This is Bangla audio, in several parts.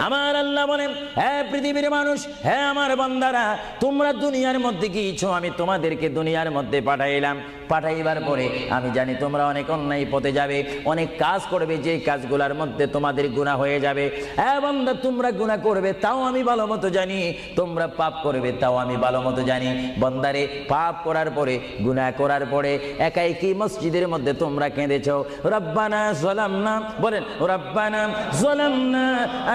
আমার আল্লাহ বলেন, হে পৃথিবীর মানুষ, হে আমার বান্দারা, তোমরা দুনিয়ার মধ্যে গিয়েছো, আমি তোমাদেরকে দুনিয়ার মধ্যে পাঠাইলাম। পাঠাইবার পরে আমি জানি তোমরা অনেক অন্যায় পথে যাবে, অনেক কাজ করবে, যে কাজগুলোর মধ্যে তোমাদের গুনাহ হয়ে যাবে। হে বান্দা, তোমরা গুনাহ করবে তাও আমি ভালো মতো জানি, তোমরা পাপ করবে তাও আমি ভালো মতো জানি। বান্দারে, পাপ করার পরে, গুনাহ করার পরে একাই কি মসজিদের মধ্যে তোমরা কেঁদেছো, রব্বানা যালামনা, বলেন রব্বানা যালামনা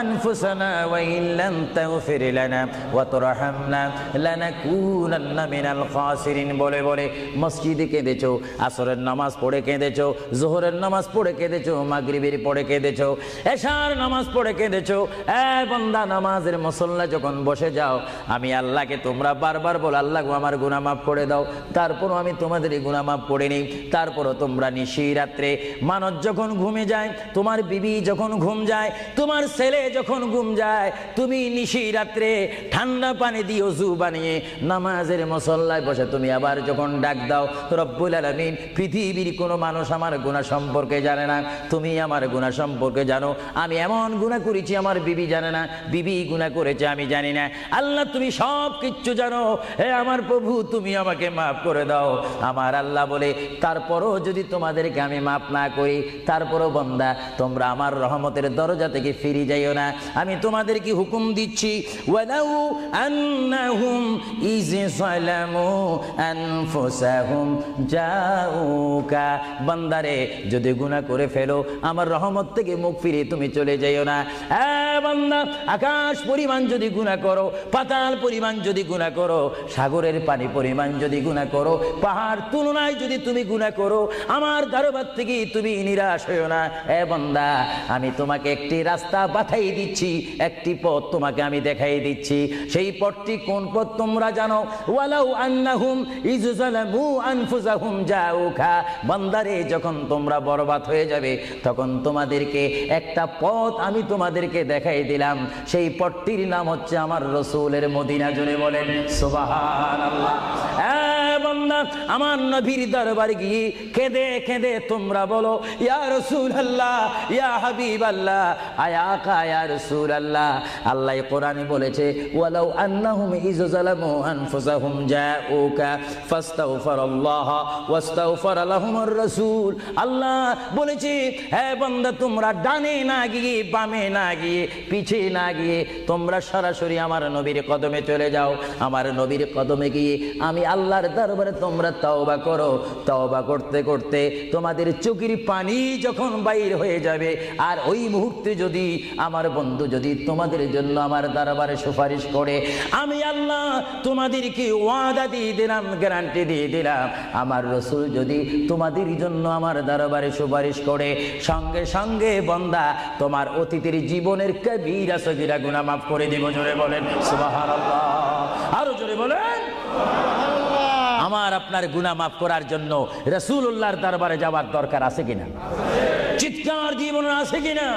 আনফুসানা ওয়া ইল্লাম তাগফির লানা ওয়া তারহামনা লানাকুনান্না মিনাল খাসিরিন বলে বলে মসজিদে কেঁদেছো, আসরের নামাজ পড়ে কেঁদেছো, যোহরের নামাজ পড়ে কেঁদেছো, মাগরিবের পড়ে কেঁদেছো, এশার নামাজ পড়ে কেঁদেছো। এ বান্দা, নামাজের মুসল্লা যখন বসে যাও, আমি আল্লাহকে তোমরা বারবার বল, আল্লাহ আমার গুনাহ মাফ করে দাও। তারপরও আমি তোমাদের গুনাহ মাফ করে নিই। তারপরও তোমরা নিশি রাত্রে, মানুষ যখন ঘুমে যায়, তোমার বিবি যখন ঘুম যায়, তোমার ছেলে যখন ঘুম যায়, তুমি নিশি রাত্রে ঠান্ডা পানি দিয়ে ওযু বানিয়ে নামাজের মুসল্লায় বসে তুমি আবার যখন ডাক দাও, রব্বুল আলামিন, পৃথিবীর কোনো মানুষ আমার গুনাহ সম্পর্কে জানে না, তুমি আমার গুনাহ সম্পর্কে জানো। আমি এমন গুনাহ করেছি আমার বিবি জানে না, বিবি গুনাহ করেছে আমি জানি না। আল্লাহ, তুমি সব কিচ্ছু জানো। হে আমার প্রভু, তুমি আমাকে মাফ করে দাও। আমার আল্লাহ বলে, তারপরও যদি তোমাদেরকে আমি মাফ না করি, তারপরও বান্দা, তোমরা আমার রহমতের দরজা থেকে ফিরে যাইও না। আমি তোমাদেরকে হুকুম দিচ্ছি, ওয়ালাউ আন্নাহুম ইয যালামু আনফুসাহুম জাউকা, বান্দারে, যদি গুনাহ করে ফেলো, আমার রহমত থেকে মুখ ফিরে তুমি চলে যাইও না। বান্দা, আকাশ পরিমাণ যদি গুনাহ করো, পাতাল পরিমাণ যদি গুনাহ করো, সাগরের পানি পরিমাণ যদি গুনাহ করো, পাহাড় তুলনায় যদি তুমি গুনাহ করো, আমার দরবার থেকে তুমি নিরাশ হইও না। বান্দা, আমি তোমাকে একটি রাস্তা বাতাই দিচ্ছি, একটি পথ তোমাকে আমি দেখাই দিচ্ছি। সেই পথটি কোন পথ তোমরা জানো? ওয়ালাউ আন্নাহুম ইয যালামু আনফুসাহুম জাউকা, বান্দারে, যখন তোমরা বরবাদ হয়ে যাবে, তখন তোমাদেরকে একটা পথ আমি তোমাদেরকে দেখাই দিলাম। সেই পথটির নাম হচ্ছে আমার রাসূলের মদিনা। জোরে বলেন সুবহানাল্লাহ। বান্দা, আমার নবীর দরবারে গিয়ে কেঁদে কেঁদে তোমরা বলো, ইয়া রাসূলুল্লাহ, ইয়া হাবিবাল্লাহ, আয়াকা ইয়া রাসূলুল্লাহ। আল্লাহ কোরআনে বলেছে, ওয়ালাউ আন্নাহুম ইয যালামু আনফুসাহুম জাউকা ফাস্তাগফিরুল্লাহ ওয়াস্তাগফার লাহুমুর রাসূল। আল্লাহ বলেছে, হে বান্দা, তোমরা ডানে না গিয়ে, বামে না গিয়ে, পিছে না গিয়ে, তোমরা সরাসরি আমার নবীর কদমে চলে যাও। আমার নবীর কদমে গিয়ে আমি আল্লাহর দরবারে তোমরা তওবা করো। তওবা করতে করতে তোমাদের চোখের পানি যখন বাইর হয়ে যাবে, আর ওই মুহূর্তে যদি আমার বন্ধু যদি তোমাদের জন্য আমার দরবারে সুপারিশ করে, আমি আল্লাহ তোমাদেরকে ওয়াদা দিয়ে দিলাম, গ্যারান্টি দিয়ে দিলাম, আমার রাসূল যদি তোমাদের জন্য আমার দরবারে সুপারিশ করে, সঙ্গে সঙ্গে বান্দা, তোমার অতীতের জীবনের কবিরা সগীরা গুনাহ মাফ করে দিব। জোরে বলেন সুবহানাল্লাহ। আরো জোরে বলেন। আমার আপনার গুনাহ মাফ করার জন্য রাসূলুল্লাহর দরবারে যাওয়ার দরকার আছে কিনা? চিৎকার জীবন আছে কিনা?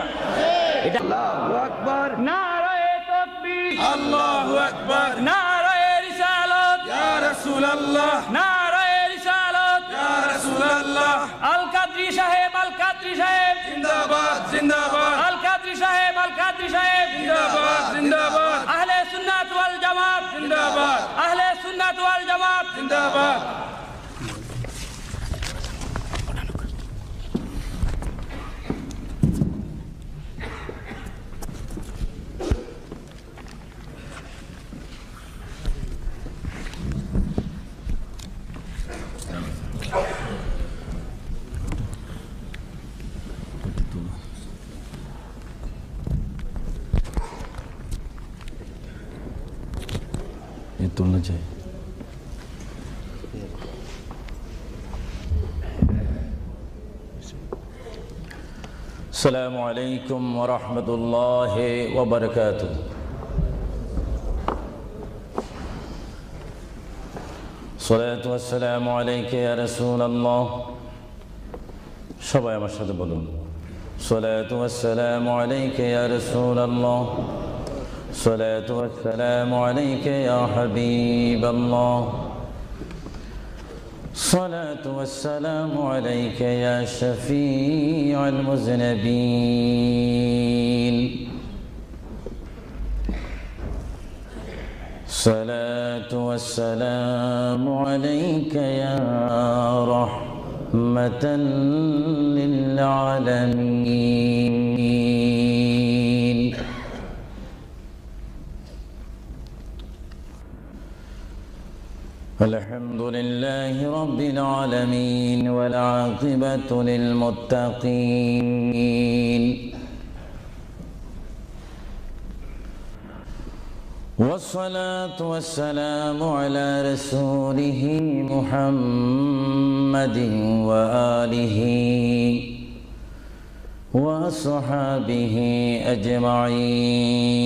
এটা আল্লাহু আকবার, নারায়ে তাকবীর, আল্লাহু আকবার, নারায়ে রিসালাত, ইয়া রাসূলুল্লাহ, নারায়ে রিসালাত, ইয়া রাসূলুল্লাহ। আল কাদরি সাহেব, আল কাদরি সাহেব জিন্দাবাদ, জিন্দাবাদ। আল কাদরি সাহেব, আল কাদরি সাহেব জিন্দাবাদ, জিন্দাবাদ। আহলে সুন্নাত ওয়াল জামাত জিন্দাবাদ, আহলে সুন্নাত ওয়াল জামাত জিন্দাবাদ। तुलना चाहिए। अस्सलामु अलैकुम व रहमतुल्लाहि व बरकातुहू। सलातु वस्सलामु अलैका या रसूलल्लाह। সবাই আমার সাথে বলুন, সলাতু ওয়াসসালামু আলাইকা ইয়া রাসূলুল্লাহ, সলাতু ওয়াসসালামু আলাইকা ইয়া হাবিবাল্লাহ, সলাতু ওয়াসসালামু আলাইকা ইয়া শাফিউল মুযনিবিন। الصلاة والسلام عليك يا رحمة للعالمين. الحمد لله رب العالمين والعاقبة للمتقين، والصلاة والسلام على رسوله محمد وآله وصحابه أجمعين।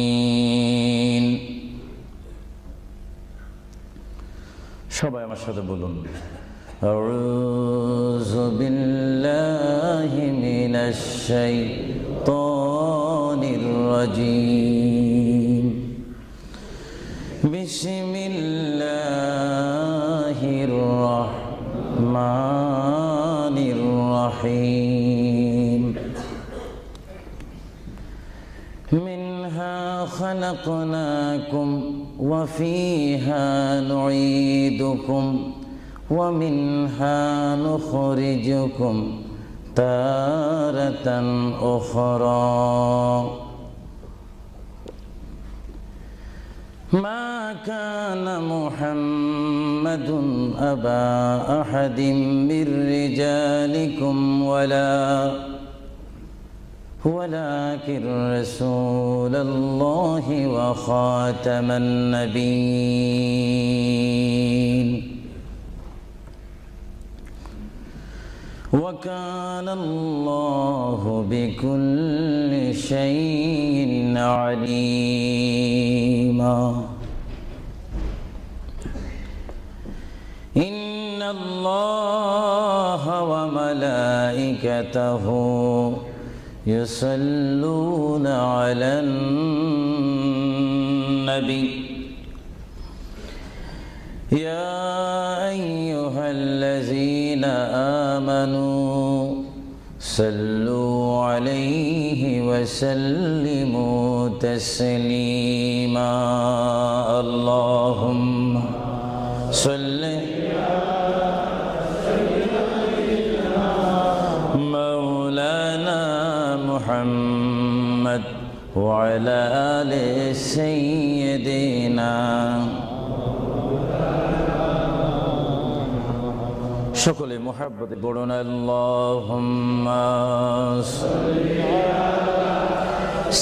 সবাই আমার সাথে বলুন, আউযু বিল্লাহি মিনাশ শাইতানির রাজীম। বিসমিল্লাহির রহমানির রহিম। মিনহা খালাকনাকুম ওয়া ফিহা নুঈদুকুম ওয়া মিনহা নুখরিজুকুম তারাতান উখরা। ما كان محمد أبا أحد من رجالكم ولكن رسول الله وخاتم النبيين، وكان الله بكل شيء عليما. إن الله وملائكته يصلون على النبي يا أيها الذين آمنوا صلوا عليه وسلموا تسليما. اللهم صل مولانا محمد وعلى آل سيدنا। সকলে মুহাব্বতে পড়ুন, আল্লাহুম্মা সাল্লি আলা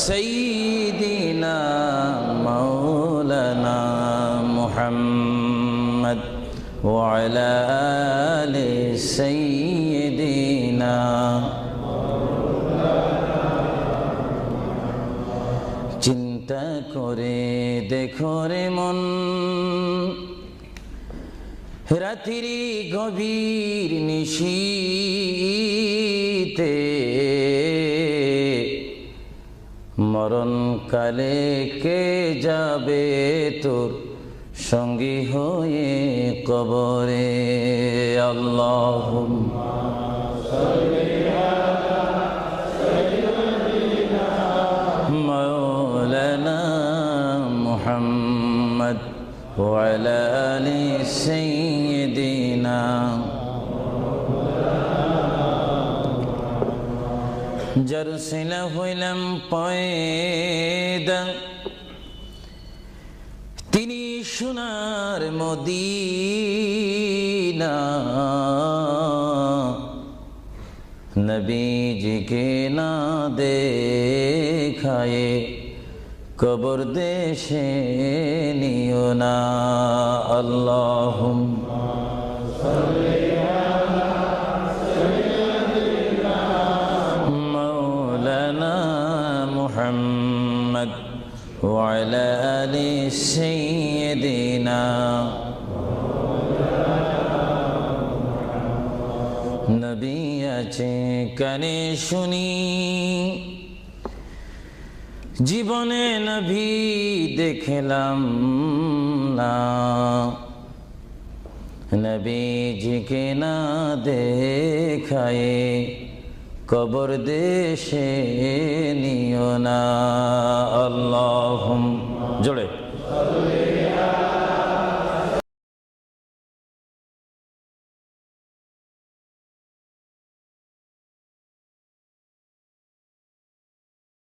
সাইয়্যিদিনা মাওলানা মুহাম্মদ ওয়া আলা আলি সাইয়্যিদিনা। চিন্তা করে দেখো রে মন, রাত্রি গভীর নিশীতে মরণ কালে কে যাবে তোর সঙ্গী হয়ে কবরে। আল্লাহুম্মা সাল্লি আলা সাইয়্যিদিনা মাওলানা মুহাম্মদ ওয়া আলা আলি সাইয়্যিদিনা। যার সিলা হইলাম পয়দা, তিনি সোনার মদিনা। নবীজিকে না দেখায়ে কবর দেশে নিও না। আল্লাহুম্মা সাল্লি আলা সাইয়্যিদিনা মাওলানা মুহাম্মদ ওয়া আলা আলি সাইয়্যিদিনা। নবী আছে কানে শুনি, জীবনে নবী দেখলাম না। নবীজিকে না দেখায়ে কবর দেশে নিও না। আল্লাহুম্মা জোরে